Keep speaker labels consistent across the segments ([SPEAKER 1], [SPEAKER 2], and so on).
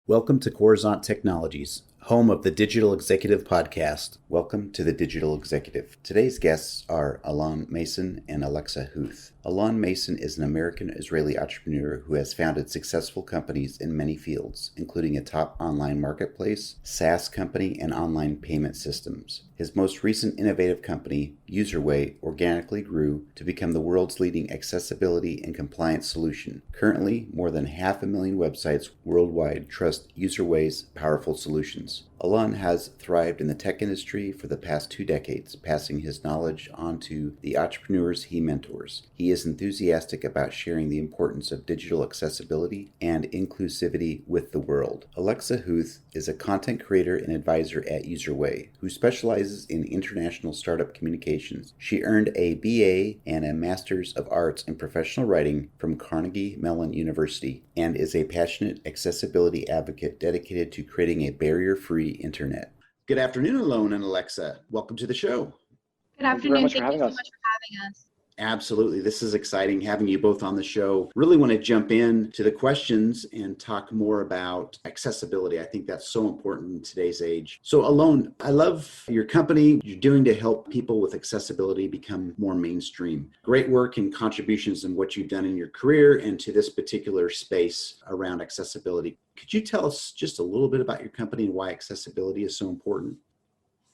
[SPEAKER 1] Welcome to Coruzant Technologies, home of the Digital Executive Podcast. Welcome to the Digital Executive. Today's guests are Allon Mason and Alexa Huth. Allon Mason is an American-Israeli entrepreneur who has founded successful companies in many fields, including a top online marketplace, SaaS company, and online payment systems. His most recent innovative company, UserWay, organically grew to become the world's leading accessibility and compliance solution. Currently, more than 500,000 websites worldwide trust UserWay's powerful solutions. Allon has thrived in the tech industry for the past 2 decades, passing his knowledge on to the entrepreneurs he mentors. He is enthusiastic about sharing the importance of digital accessibility and inclusivity with the world. Alexa Huth is a content creator and advisor at UserWay, who specializes in international startup communications. She earned a BA and a Master's of Arts in Professional Writing from Carnegie Mellon University and is a passionate accessibility advocate dedicated to creating a barrier-free internet. Good afternoon, Allon and Alexa. Welcome to the show.
[SPEAKER 2] Good afternoon. Thank you so much for having us.
[SPEAKER 1] Absolutely. This is exciting having you both on the show. Really want to jump in to the questions and talk more about accessibility. I think that's so important in today's age. So Allon, I love your company. You're doing to help people with accessibility become more mainstream. Great work and contributions in what you've done in your career and to this particular space around accessibility. Could you tell us just a little bit about your company and why accessibility is so important?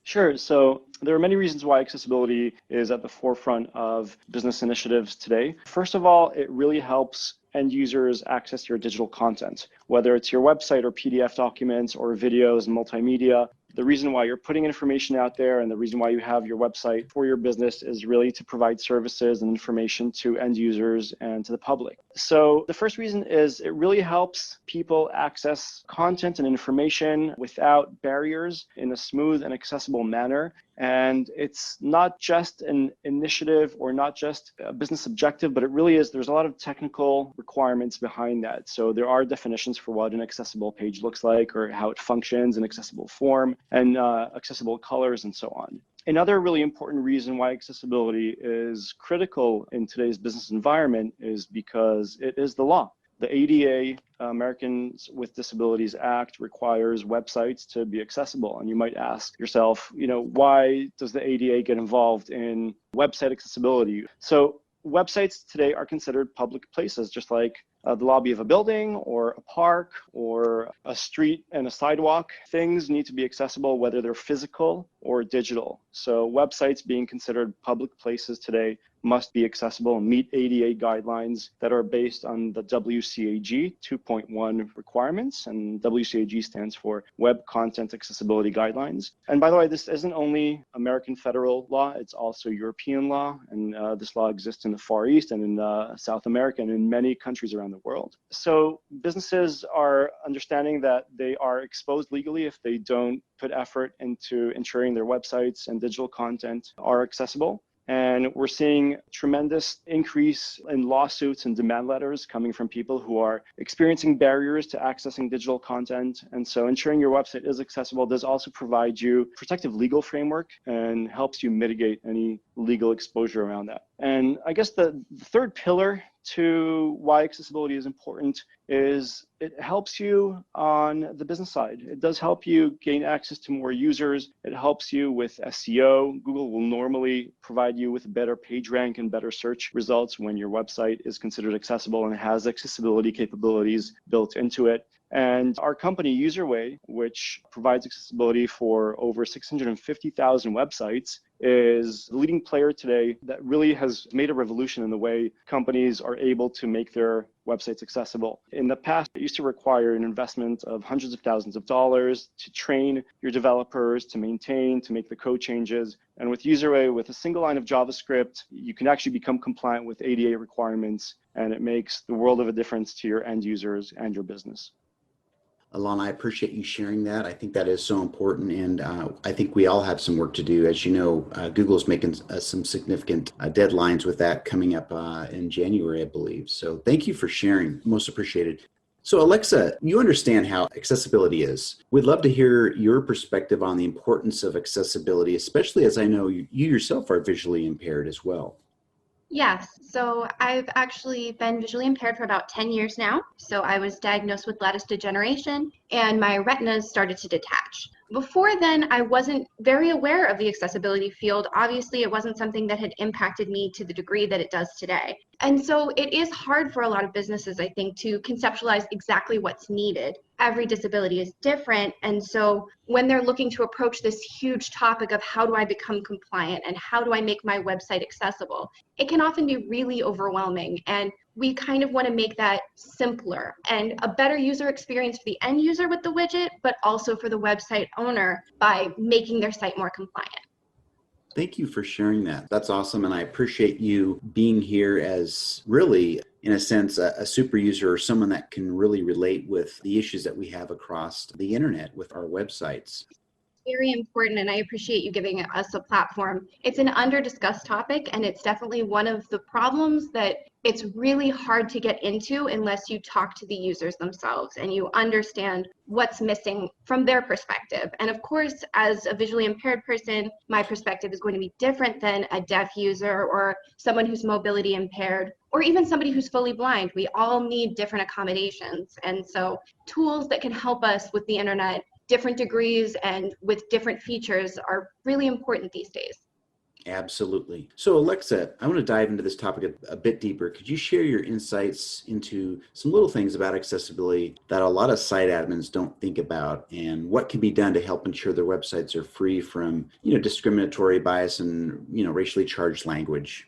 [SPEAKER 3] Sure. So there are many reasons why accessibility is at the forefront of business initiatives today. First of all, it really helps end users access your digital content, whether it's your website or PDF documents or videos and multimedia. The reason why you're putting information out there and the reason why you have your website for your business is really to provide services and information to end users and to the public. So the first reason is it really helps people access content and information without barriers in a smooth and accessible manner. And it's not just an initiative or not just a business objective, but it really is, there's a lot of technical requirements behind that. So there are definitions for what an accessible page looks like or how it functions in accessible form and accessible colors and so on. Another really important reason why accessibility is critical in today's business environment is because it is the law. The ADA, Americans with Disabilities Act, requires websites to be accessible. And you might ask yourself, why does the ADA get involved in website accessibility? So websites today are considered public places, just like the lobby of a building or a park or a street and a sidewalk. Things need to be accessible, whether they're physical or digital. So websites being considered public places today must be accessible and meet ADA guidelines that are based on the WCAG 2.1 requirements. And WCAG stands for Web Content Accessibility Guidelines. And by the way, this isn't only American federal law, it's also European law. And this law exists in the Far East and in South America and in many countries around the world. So businesses are understanding that they are exposed legally if they don't put effort into ensuring their websites and digital content are accessible. And we're seeing tremendous increase in lawsuits and demand letters coming from people who are experiencing barriers to accessing digital content. And so ensuring your website is accessible does also provide you protective legal framework and helps you mitigate any legal exposure around that. And I guess the third pillar to why accessibility is important is it helps you on the business side. It does help you gain access to more users. It helps you with SEO. Google will normally provide you with a better page rank and better search results when your website is considered accessible and has accessibility capabilities built into it. And our company, UserWay, which provides accessibility for over 650,000 websites, is the leading player today that really has made a revolution in the way companies are able to make their websites accessible. In the past, it used to require an investment of hundreds of thousands of dollars to train your developers, to maintain, to make the code changes. And with UserWay, with a single line of JavaScript, you can actually become compliant with ADA requirements, and it makes the world of a difference to your end users and your business.
[SPEAKER 1] Allon, I appreciate you sharing that. I think that is so important, and I think we all have some work to do. As you know, Google's making some significant deadlines with that coming up in January, I believe. So thank you for sharing. Most appreciated. So Alexa, you understand how accessibility is. We'd love to hear your perspective on the importance of accessibility, especially as I know you yourself are visually impaired as well.
[SPEAKER 2] Yes, so I've actually been visually impaired for about 10 years now. So I was diagnosed with lattice degeneration and my retinas started to detach. Before then, I wasn't very aware of the accessibility field. Obviously, it wasn't something that had impacted me to the degree that it does today. And so it is hard for a lot of businesses, I think, to conceptualize exactly what's needed. Every disability is different. And so when they're looking to approach this huge topic of how do I become compliant and how do I make my website accessible, it can often be really overwhelming. And we kind of want to make that simpler and a better user experience for the end user with the widget, but also for the website owner by making their site more compliant.
[SPEAKER 1] Thank you for sharing that. That's awesome. And I appreciate you being here as really, in a sense, a super user or someone that can really relate with the issues that we have across the internet with our websites.
[SPEAKER 2] Very important, and I appreciate you giving us a platform. It's an under-discussed topic, and it's definitely one of the problems that it's really hard to get into unless you talk to the users themselves and you understand what's missing from their perspective. And of course, as a visually impaired person, my perspective is going to be different than a deaf user or someone who's mobility impaired, or even somebody who's fully blind. We all need different accommodations. And so tools that can help us with the internet, different degrees and with different features are really important these days.
[SPEAKER 1] Absolutely. So Alexa, I want to dive into this topic a bit deeper. Could you share your insights into some little things about accessibility that a lot of site admins don't think about, and what can be done to help ensure their websites are free from, discriminatory bias and, racially charged language?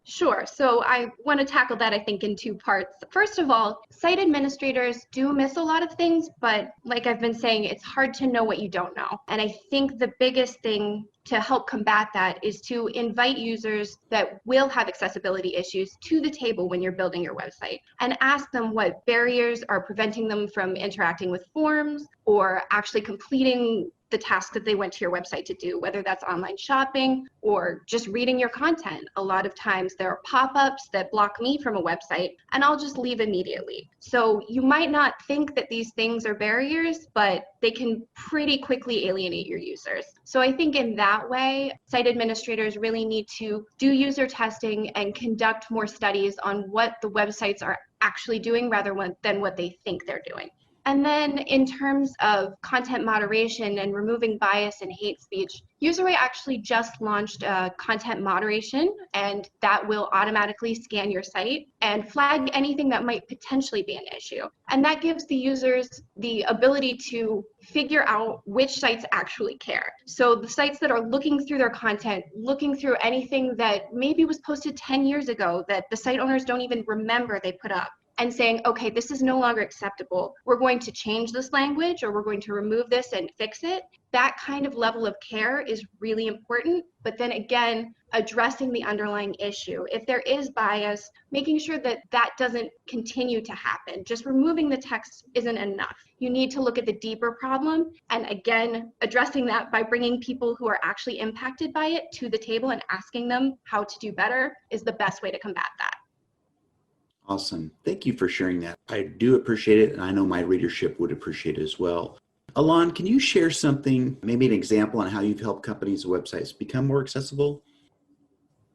[SPEAKER 2] Sure. So I want to tackle that, I think, in two parts. First of all, site administrators do miss a lot of things, but like I've been saying, it's hard to know what you don't know. And I think the biggest thing to help combat that is to invite users that will have accessibility issues to the table when you're building your website and ask them what barriers are preventing them from interacting with forms or actually completing the task that they went to your website to do, whether that's online shopping or just reading your content. A lot of times there are pop-ups that block me from a website and I'll just leave immediately. So you might not think that these things are barriers, but they can pretty quickly alienate your users. So I think in that way, site administrators really need to do user testing and conduct more studies on what the websites are actually doing rather than what they think they're doing. And then in terms of content moderation and removing bias and hate speech, UserWay actually just launched content moderation, and that will automatically scan your site and flag anything that might potentially be an issue. And that gives the users the ability to figure out which sites actually care. So the sites that are looking through their content, looking through anything that maybe was posted 10 years ago that the site owners don't even remember they put up, and saying, okay, this is no longer acceptable. We're going to change this language or we're going to remove this and fix it. That kind of level of care is really important. But then again, addressing the underlying issue. If there is bias, making sure that that doesn't continue to happen. Just removing the text isn't enough. You need to look at the deeper problem. And again, addressing that by bringing people who are actually impacted by it to the table and asking them how to do better is the best way to combat that.
[SPEAKER 1] Awesome. Thank you for sharing that. I do appreciate it, and I know my readership would appreciate it as well. Allon, can you share something, maybe an example on how you've helped companies' websites become more accessible?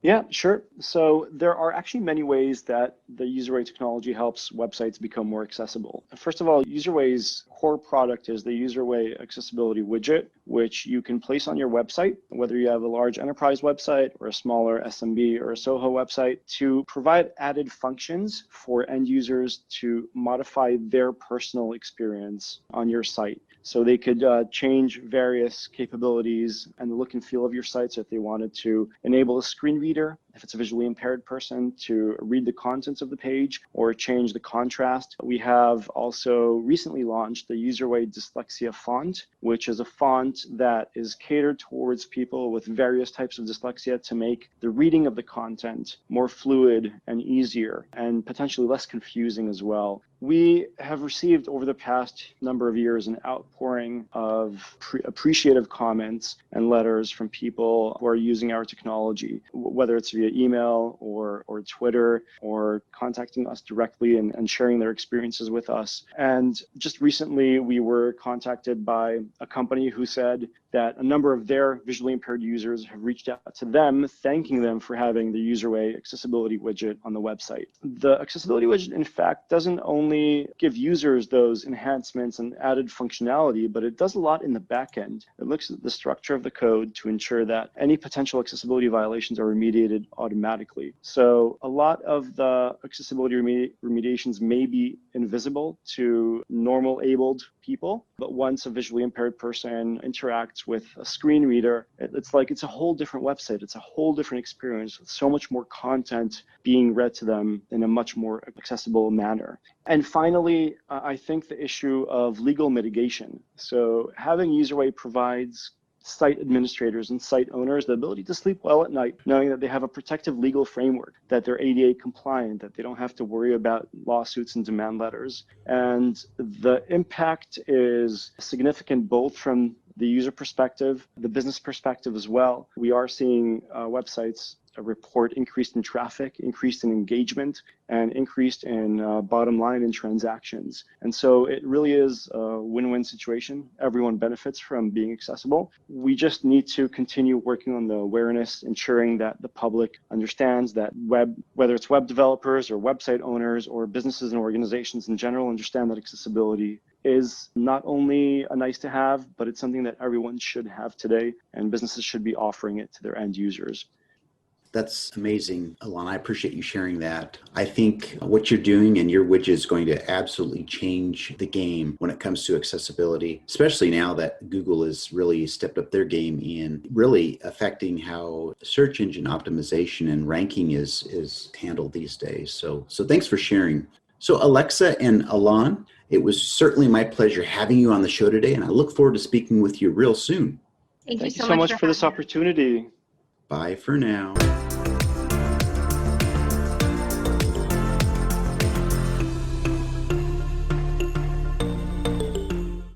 [SPEAKER 3] Yeah, sure. So there are actually many ways that the UserWay technology helps websites become more accessible. First of all, UserWay's core product is the UserWay accessibility widget, which you can place on your website, whether you have a large enterprise website or a smaller SMB or a SOHO website, to provide added functions for end users to modify their personal experience on your site. So they could change various capabilities and the look and feel of your site. So if they wanted to enable a screen reader, if it's a visually impaired person, to read the contents of the page or change the contrast. We have also recently launched the UserWay Dyslexia font, which is a font that is catered towards people with various types of dyslexia to make the reading of the content more fluid and easier and potentially less confusing as well. We have received over the past number of years an outpouring of appreciative comments and letters from people who are using our technology, whether it's via email or Twitter or contacting us directly and sharing their experiences with us. And just recently, we were contacted by a company who said that a number of their visually impaired users have reached out to them, thanking them for having the UserWay accessibility widget on the website. The accessibility widget, in fact, doesn't only give users those enhancements and added functionality, but it does a lot in the back end. It looks at the structure of the code to ensure that any potential accessibility violations are remediated automatically. So a lot of the accessibility remediations may be invisible to normal abled people, but once a visually impaired person interacts with a screen reader, it's a whole different website. It's a whole different experience with so much more content being read to them in a much more accessible manner. And finally, I think the issue of legal mitigation. So having UserWay provides site administrators and site owners the ability to sleep well at night, knowing that they have a protective legal framework, that they're ADA compliant, that they don't have to worry about lawsuits and demand letters. And the impact is significant both from the user perspective, the business perspective as well. We are seeing websites report increased in traffic, increased in engagement, and increased in bottom line in transactions. And so it really is a win-win situation. Everyone benefits from being accessible. We just need to continue working on the awareness, ensuring that the public understands that whether it's web developers or website owners or businesses and organizations in general, understand that accessibility is not only a nice to have, but it's something that everyone should have today, and businesses should be offering it to their end users.
[SPEAKER 1] That's amazing, Allon. I appreciate you sharing that. I think what you're doing and your widget is going to absolutely change the game when it comes to accessibility, especially now that Google has really stepped up their game in really affecting how search engine optimization and ranking is handled these days. So thanks for sharing. So Alexa and Allon, it was certainly my pleasure having you on the show today, and I look forward to speaking with you real soon.
[SPEAKER 2] Thank you
[SPEAKER 3] so much for this
[SPEAKER 2] having me.
[SPEAKER 3] opportunity.
[SPEAKER 1] Bye for now.